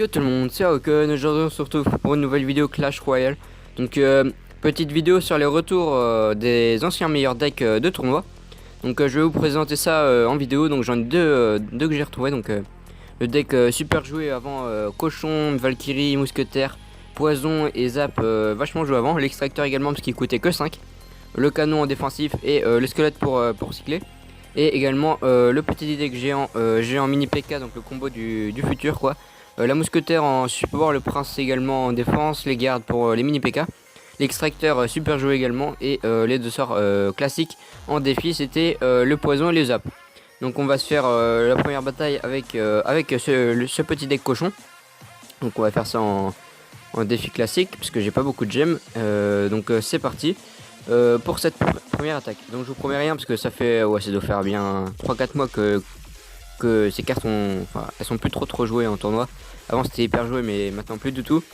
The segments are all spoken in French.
Yo tout le monde, c'est Aokun. Aujourd'hui on se retrouve pour une nouvelle vidéo Clash Royale. Donc petite vidéo sur les retours des anciens meilleurs decks de tournoi. Donc je vais vous présenter ça en vidéo. Donc j'en ai deux que j'ai retrouvé. Donc le deck super joué avant, Cochon, Valkyrie, Mousquetaire, Poison et Zap, vachement joué avant. L'extracteur également parce qu'il coûtait que 5. Le canon en défensif et le squelette pour cycler. Et également le petit deck géant, géant mini PK, donc le combo du futur quoi. La mousquetaire en support, le prince également en défense, les gardes pour les mini PK, l'extracteur super joué également, et les deux sorts classiques en défi, c'était le poison et les zaps. Donc on va se faire la première bataille avec ce petit deck cochon. Donc on va faire ça en défi classique parce que j'ai pas beaucoup de gemmes. Donc c'est parti pour cette première attaque. Donc je vous promets rien parce que ça fait ça doit faire bien 3-4 mois que ces cartes elles sont plus trop jouées en tournoi. Avant c'était hyper joué mais maintenant plus du tout.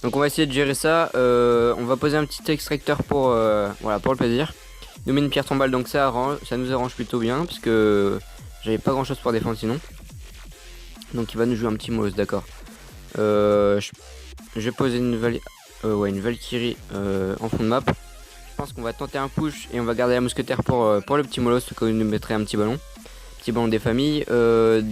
Donc on va essayer de gérer ça. On va poser un petit extracteur pour pour le plaisir. Nous met une pierre tombale, donc ça nous arrange plutôt bien parce que j'avais pas grand chose pour défendre sinon. Donc il va nous jouer un petit Molos, d'accord. Je vais poser une Valkyrie en fond de map. Je pense qu'on va tenter un push et on va garder la mousquetaire pour le petit Molos, que nous mettrait un petit ballon. Petit ballon des familles.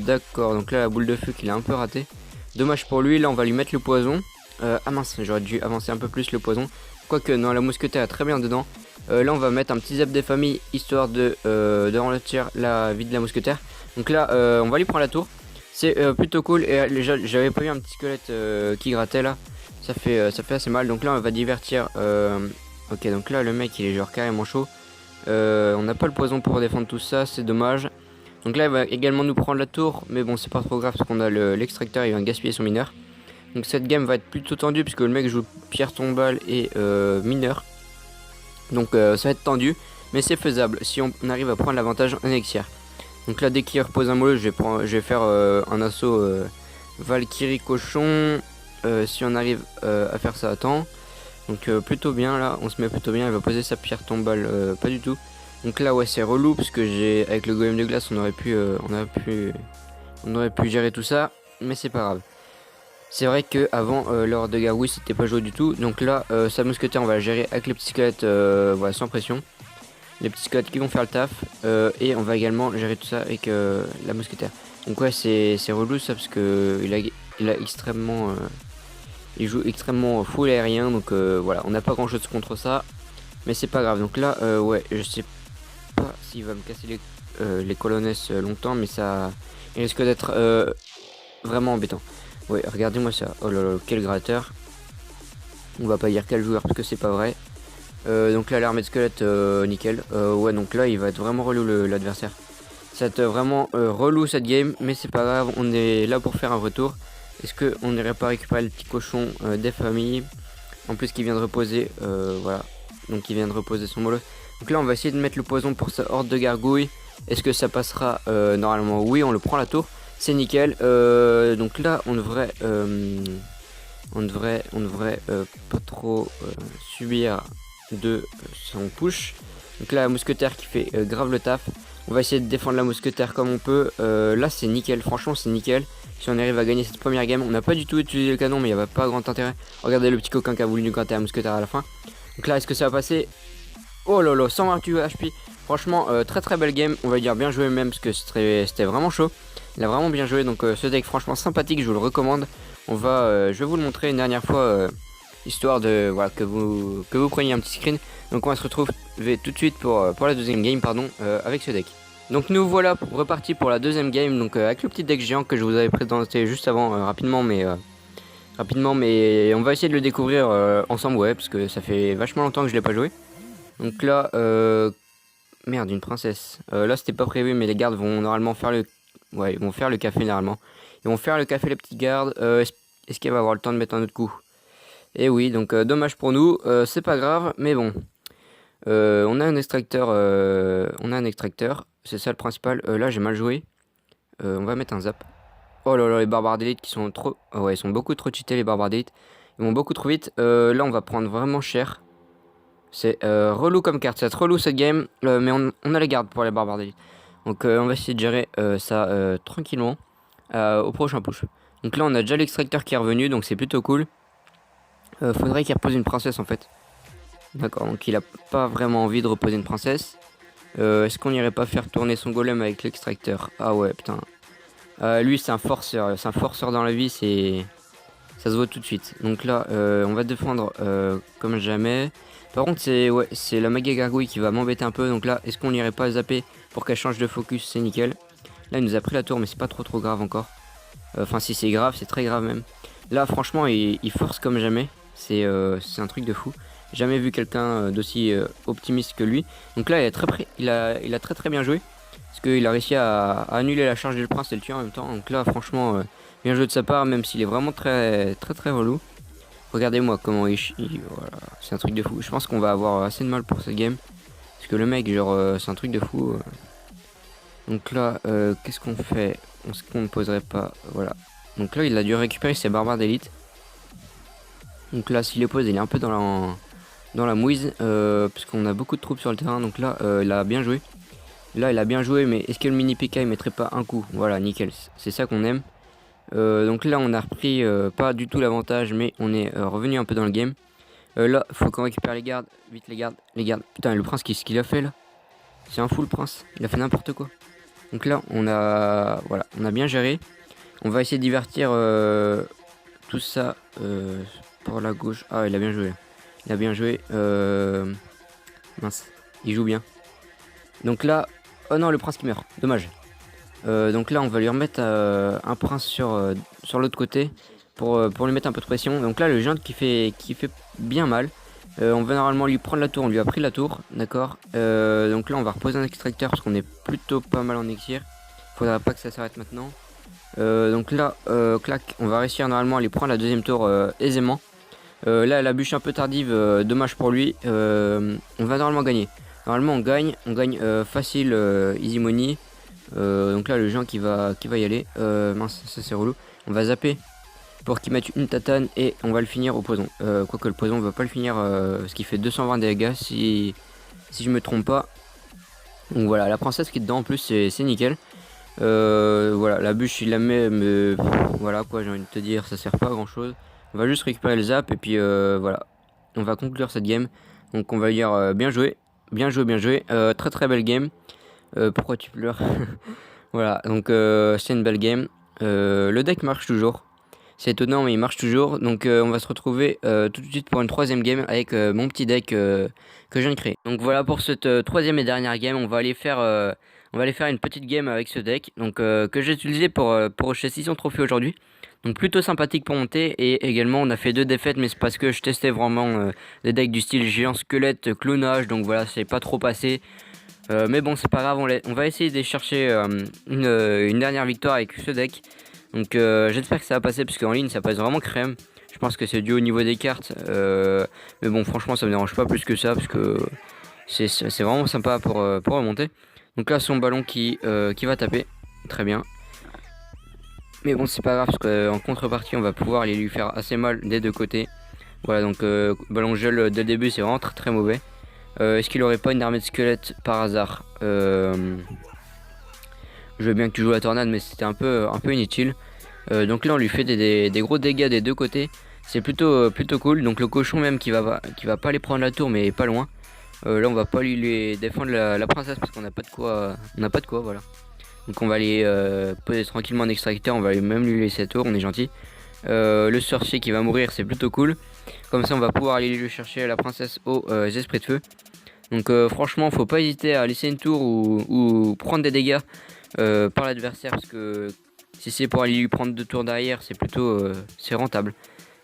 D'accord, donc là la boule de feu qu'il a un peu raté. Dommage pour lui, là on va lui mettre le poison. Ah mince, j'aurais dû avancer un peu plus le poison. Quoique non, la mousquetaire est très bien dedans. Là on va mettre un petit zap des familles histoire de ralentir la vie de la mousquetaire. Donc là on va lui prendre la tour. C'est plutôt cool et j'avais pas eu un petit squelette qui grattait là. Ça fait assez mal. Donc là on va divertir. Ok, donc là le mec il est genre carrément chaud. On n'a pas le poison pour défendre tout ça, c'est dommage. Donc là il va également nous prendre la tour, mais bon c'est pas trop grave parce qu'on a l'extracteur, il vient gaspiller son mineur. Donc cette game va être plutôt tendue puisque le mec joue pierre tombale et mineur. Donc ça va être tendu, mais c'est faisable si on arrive à prendre l'avantage en élixir. Donc là dès qu'il repose un mollo, je vais faire un assaut Valkyrie cochon. Si on arrive à faire ça à temps. Donc plutôt bien là, on se met plutôt bien, il va poser sa pierre tombale, pas du tout. Donc là ouais c'est relou parce que avec le golem de glace on aurait pu gérer tout ça, mais c'est pas grave. C'est vrai que avant lors de gargouille c'était pas joué du tout. Donc là sa mousquetaire on va la gérer avec les petits squelettes sans pression. Les petits squelettes qui vont faire le taf, et on va également gérer tout ça avec la mousquetaire. Donc ouais c'est relou ça parce que il a extrêmement il joue extrêmement full aérien, donc voilà, on n'a pas grand chose contre ça, mais c'est pas grave. Donc là, ouais, je sais pas s'il va me casser les colonnes longtemps, mais ça, il risque d'être vraiment embêtant. Ouais, regardez-moi ça. Oh là là, quel gratteur. On va pas dire quel joueur parce que c'est pas vrai. Donc là, l'armée de squelettes, nickel. Ouais, donc là, il va être vraiment relou l'adversaire. Ça va être vraiment relou cette game, mais c'est pas grave, on est là pour faire un retour. Est-ce qu'on n'irait pas récupérer le petit cochon des familles? En plus qui vient de reposer, voilà. Donc il vient de reposer son mollo. Donc là on va essayer de mettre le poison pour sa horde de gargouilles. Est-ce que ça passera? Normalement oui, on le prend la tour. C'est nickel. Donc là on devrait pas trop subir de son push. Donc là la mousquetaire qui fait grave le taf. On va essayer de défendre la mousquetaire comme on peut. Là c'est nickel, franchement c'est nickel. Si on arrive à gagner cette première game, on n'a pas du tout utilisé le canon mais il n'y avait pas grand intérêt. Regardez le petit coquin qui a voulu nous gratter la mousquetaire à la fin. Donc là est-ce que ça va passer? Oh là là, 128 HP. Franchement très belle game, on va dire bien joué même parce que c'était vraiment chaud. Il a vraiment bien joué, donc ce deck franchement sympathique, je vous le recommande. Je vais vous le montrer une dernière fois, histoire de que vous preniez un petit screen. Donc on va se retrouver tout de suite pour la deuxième game avec ce deck. Donc nous voilà repartis pour la deuxième game, donc avec le petit deck géant que je vous avais présenté juste avant rapidement mais on va essayer de le découvrir ensemble, ouais, parce que ça fait vachement longtemps que je l'ai pas joué. Donc là merde, une princesse. Là c'était pas prévu mais les gardes vont normalement faire ils vont faire le café normalement. Ils vont faire le café les petites gardes. Est-ce qu'elle va avoir le temps de mettre un autre coup? Et oui, donc dommage pour nous, c'est pas grave, mais bon. On a un extracteur, c'est ça le principal. Là j'ai mal joué. On va mettre un zap. Oh là là, les barbares d'élite qui sont trop... Oh ouais, ils sont beaucoup trop cheatés les barbares d'élite. Ils vont beaucoup trop vite. Là on va prendre vraiment cher. C'est relou comme carte, c'est relou cette game. Mais on a les gardes pour les barbares d'élite. Donc on va essayer de gérer ça tranquillement au prochain push. Donc là on a déjà l'extracteur qui est revenu, donc c'est plutôt cool. Faudrait qu'il repose une princesse en fait. D'accord, donc il a pas vraiment envie de reposer une princesse. Est-ce qu'on irait pas faire tourner son golem avec l'extracteur? Ah ouais, putain. Lui c'est un forceur dans la vie, ça se voit tout de suite. Donc là on va défendre comme jamais. Par contre c'est la Maga Gargouille qui va m'embêter un peu. Donc là est-ce qu'on irait pas zapper pour qu'elle change de focus? C'est nickel. Là il nous a pris la tour mais c'est pas trop grave encore. Enfin si c'est grave, c'est très grave même. Là franchement il force comme jamais. C'est un truc de fou. Jamais vu quelqu'un d'aussi optimiste que lui. Donc là il a très bien joué. Parce qu'il a réussi à annuler la charge du prince et le tuer en même temps. Donc là franchement bien joué de sa part, même s'il est vraiment très relou. Regardez-moi comment voilà, c'est un truc de fou. Je pense qu'on va avoir assez de mal pour cette game. Parce que le mec genre c'est un truc de fou. Donc là qu'est-ce qu'on fait? Est-ce qu'on ne poserait pas? Voilà. Donc là il a dû récupérer ses barbares d'élite. Donc là s'il les pose il est un peu dans la mouise parce qu'on a beaucoup de troupes sur le terrain. Donc là il a bien joué. Là il a bien joué, mais est-ce que le mini PK il mettrait pas un coup? Voilà, nickel, c'est ça qu'on aime. Donc là on a repris pas du tout l'avantage, mais on est revenu un peu dans le game. Là faut qu'on récupère les gardes, vite les gardes. Putain le prince qu'est-ce qu'il a fait là? C'est un fou le prince, il a fait n'importe quoi. Donc là on a bien géré. On va essayer de divertir tout ça pour la gauche. Ah il a bien joué. Il a bien joué. Mince, il joue bien. Donc là, oh non le prince qui meurt, dommage. Donc là on va lui remettre un prince sur l'autre côté pour lui mettre un peu de pression. Donc là le jungle qui fait bien mal. On va normalement lui prendre la tour, on lui a pris la tour, d'accord. Donc là on va reposer un extracteur parce qu'on est plutôt pas mal en élixir. Faudra pas que ça s'arrête maintenant. Donc là, clac, on va réussir normalement à lui prendre la deuxième tour aisément. Là la bûche un peu tardive, dommage pour lui. On va normalement gagner. Normalement on gagne facile, easy money. Donc là le gens qui va y aller. Mince, ça c'est relou. On va zapper pour qu'il mette une tatane et on va le finir au poison. Quoique le poison on va pas le finir parce qu'il fait 220 dégâts si je me trompe pas. Donc voilà, la princesse qui est dedans en plus c'est nickel. Voilà, la bûche il la met, mais voilà quoi, j'ai envie de te dire, ça sert pas à grand chose. On va juste récupérer le zap et puis voilà, on va conclure cette game. Donc on va dire bien joué, très belle game. Pourquoi tu pleures? Voilà, donc c'est une belle game. Le deck marche toujours. C'est étonnant mais il marche toujours. Donc on va se retrouver tout de suite pour une troisième game avec mon petit deck que je viens de créer. Donc voilà pour cette troisième et dernière game. On va aller faire une petite game avec ce deck. Donc que j'ai utilisé pour rusher 600 trophées aujourd'hui. Donc plutôt sympathique pour monter. Et également on a fait 2 défaites, mais c'est parce que je testais vraiment des decks du style géant squelette, clonage. Donc voilà, c'est pas trop passé. Mais bon c'est pas grave, on va essayer de chercher une dernière victoire avec ce deck. Donc j'espère que ça va passer parce qu'en ligne ça passe vraiment crème. Je pense que c'est dû au niveau des cartes. Mais bon franchement ça me dérange pas plus que ça parce que c'est vraiment sympa pour remonter. Donc là son ballon qui va taper. Très bien. Mais bon c'est pas grave parce qu'en contrepartie on va pouvoir aller lui faire assez mal des deux côtés. Voilà donc ballon gel dès le début c'est vraiment très mauvais. Est-ce qu'il aurait pas une armée de squelettes par hasard? Je veux bien que tu joues la tornade mais c'était un peu inutile. Donc là on lui fait des gros dégâts des deux côtés. C'est plutôt cool. Donc le cochon même qui va pas aller prendre la tour mais pas loin. Là on va pas lui défendre la princesse parce qu'on n'a pas de quoi. Voilà. Donc on va aller poser tranquillement un extracteur. On va même lui laisser la tour, on est gentil. Le sorcier qui va mourir c'est plutôt cool. Comme ça on va pouvoir aller lui chercher la princesse aux esprits de feu. Donc franchement faut pas hésiter à laisser une tour ou prendre des dégâts par l'adversaire parce que si c'est pour aller lui prendre 2 tours derrière c'est plutôt c'est rentable.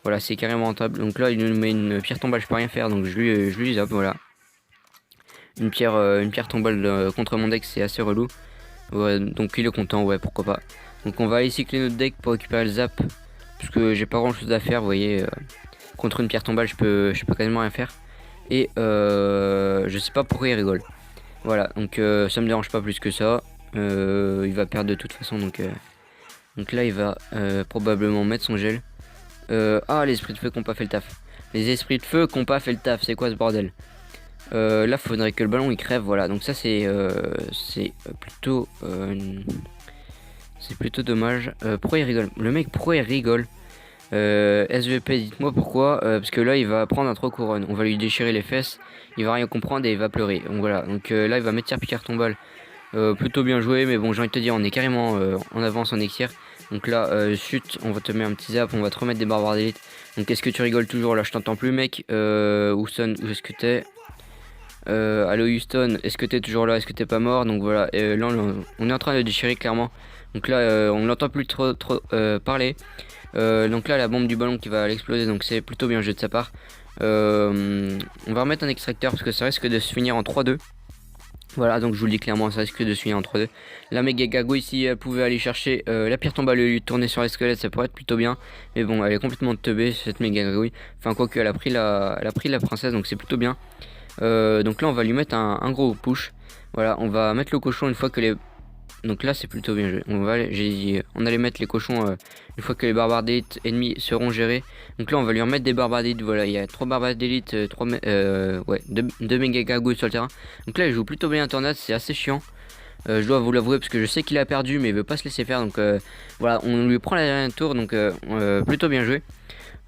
Voilà c'est carrément rentable. Donc là il nous met une pierre tombale, je peux rien faire donc je lui zappe. Voilà, une pierre tombale contre mon deck c'est assez relou. Ouais, donc il est content, ouais pourquoi pas. Donc on va aller cycler notre deck pour récupérer le zap parce que j'ai pas grand chose à faire, vous voyez. Contre une pierre tombale je peux quasiment rien faire. Et je sais pas pourquoi il rigole. Voilà donc ça me dérange pas plus que ça. Il va perdre de toute façon donc là il va probablement mettre son gel. Ah les esprits de feu qui ont pas fait le taf. Les esprits de feu qui ont pas fait le taf, c'est quoi ce bordel? Là faudrait que le ballon il crève, voilà donc ça c'est plutôt C'est plutôt dommage. Pourquoi il rigole? Le mec, pourquoi il rigole? SVP, dites-moi pourquoi. Parce que là, il va prendre un 3 couronnes. On va lui déchirer les fesses. Il va rien comprendre et il va pleurer. Donc voilà. Donc là, il va mettre Pierre Tombal. Plutôt bien joué. Mais bon, j'ai envie de te dire, on est carrément en avance en Exir. Donc là, chut, on va te mettre un petit zap. On va te remettre des barbares d'élite. Donc est-ce que tu rigoles toujours? Là, je t'entends plus, mec. Houston, où est-ce que t'es? Allo Houston, est-ce que t'es toujours là? Est-ce que t'es pas mort? Donc voilà, là on est en train de déchirer clairement. Donc là on n'entend plus trop parler. Donc là la bombe du ballon qui va l'exploser, donc c'est plutôt bien joué de sa part. On va remettre un extracteur parce que ça risque de se finir en 3-2. Voilà, donc je vous le dis clairement, ça risque de se finir en 3-2. La méga gargouille, si elle pouvait aller chercher la pierre tombale et lui tourner sur les squelettes, ça pourrait être plutôt bien. Mais bon, elle est complètement teubée cette méga gargouille. Enfin, quoique elle a pris la princesse, donc c'est plutôt bien. Donc là on va lui mettre un gros push. Voilà, on va mettre le cochon une fois que les... Donc là c'est plutôt bien joué. On allait mettre les cochons une fois que les barbares d'élite ennemis seront gérés. Donc là on va lui remettre des barbares d'élite. Voilà, il y a 3 barbares d'élite, 2 méga gargouilles sur le terrain. Donc là il joue plutôt bien Tornade, c'est assez chiant. Je dois vous l'avouer parce que je sais qu'il a perdu mais il veut pas se laisser faire. Donc voilà, on lui prend la dernière tour. Donc plutôt bien joué.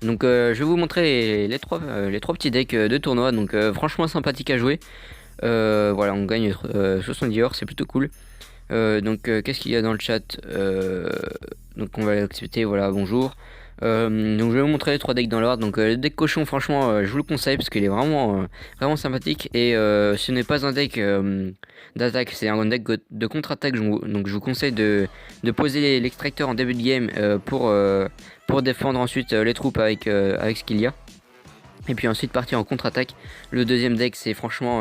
Donc je vais vous montrer les trois petits decks de tournoi. Donc franchement sympathique à jouer. Voilà, on gagne 70 or, c'est plutôt cool. Donc qu'est-ce qu'il y a dans le chat? Donc on va l'accepter, voilà, bonjour. Donc je vais vous montrer les 3 decks dans l'ordre. Donc le deck cochon, franchement je vous le conseille parce qu'il est vraiment sympathique. Et ce n'est pas un deck d'attaque, c'est un deck de contre-attaque. Donc je vous conseille de poser l'extracteur en début de game pour défendre ensuite les troupes avec ce qu'il y a. Et puis ensuite partir en contre-attaque. Le deuxième deck c'est franchement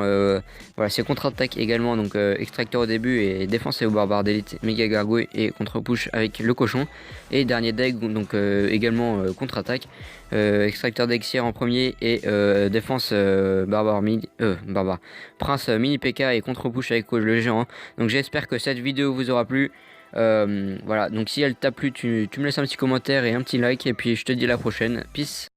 voilà, c'est contre-attaque également, donc extracteur au début et défense et au barbare d'élite, méga gargouille et contre-push avec le cochon. Et dernier deck donc également contre-attaque, extracteur d'Exir en premier et défense barbare prince mini PK et contre-push avec le géant. Donc j'espère que cette vidéo vous aura plu. Voilà, donc si elle t'a plu, tu me laisses un petit commentaire et un petit like, et puis je te dis à la prochaine. Peace.